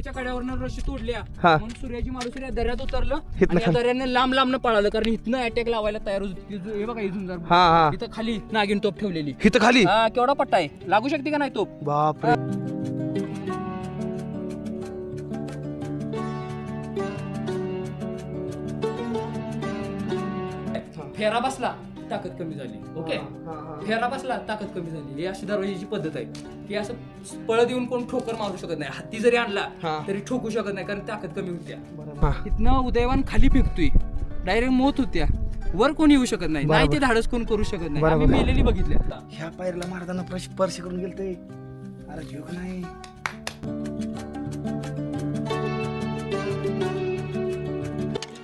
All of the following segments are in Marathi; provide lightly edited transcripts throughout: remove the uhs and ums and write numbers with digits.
कड्यावरनं रशी तोडल्या हा. म्हणून सूर्याची मालुसरी या दर्यात उतरलं हितनं आणि या दर्याने लांब लांब पळालं कारण इथनं अटॅक लावायला तयार होती हे बघा इथून जर हा हा इथं खाली नागिन तोप ठेवलेली हिथं खाली हा केवढा पट्टा आहे लागू शकते का नाही तोप बापरे फेरा बसला ताकद कमी झाली ओके फेरा बसला ताकद कमी झाली ही अशी दरवाजाची पद्धत आहे की असं पळत येऊन कोण ठोकर मारू शकत नाही हत्ती जरी आणला हा. तरी ठोकू शकत नाही कारण ताकद कमी होत्या हा. इथनं उदयवान खाली फेकतोय डायरेक्ट मोत होत्या वर कोण येऊ शकत नाही नाही ते धाडस कोण करू शकत नाही बरोबर. आम्ही मेलेली बघितली आता ह्या पायरीला महाराजांना स्पर्श करून गेलते अरे जीव का नाही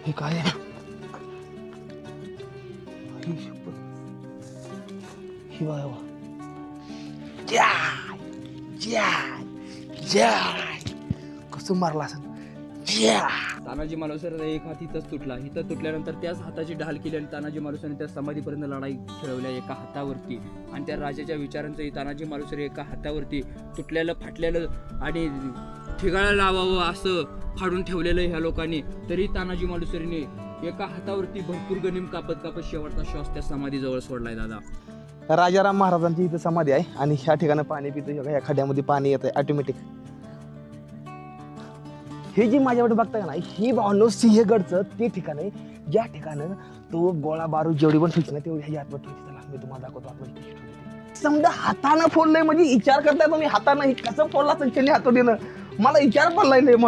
हे काय आहे? आई शपथ. ही बघा, बघा. जाय, जाय, जाय. कसं मारला असं तानाजी मालुसरे एक हात इथंच तुटला इथं तुटल्यानंतर त्याच हाताची ढाल केली आणि तानाजी मालुसरे त्या समाधीपर्यंत लढाई खेळवल्या एका हातावरती आणि त्या राजाच्या विचारांचं तानाजी मालुसरे एका हातावरती तुटलेलं फाटलेलं आणि ठिगाळा लावावं असं फाडून ठेवलेलं ह्या लोकांनी तरी तानाजी मालुसरेने एका हातावरती भरपूर गनिम कापत कापत शेवटचा श्वास त्या समाधीजवळ सोडलाय दादा राजाराम महाराजांची इथं समाधी आहे आणि ह्या ठिकाणी पाणी पितं ह्या खड्ड्यामध्ये पाणी येत आहे ऑटोमॅटिक हे जी माझ्याकडे बघता का नाही ही भावनो सिंहगडचं ते ठिकाण आहे ज्या ठिकाणं तो गोळा बारूद जेवढी पण ठेवते ना तेवढी ह्याच्या आतमध्ये ठेवते त्याला मी तुम्हाला दाखवतो आतमध्ये समजा हातानं फोडलंय म्हणजे विचार करताय तुम्ही हातानं हे कसं फोडला संचनी हातोडीनं मला विचार पडलाय लय मोठा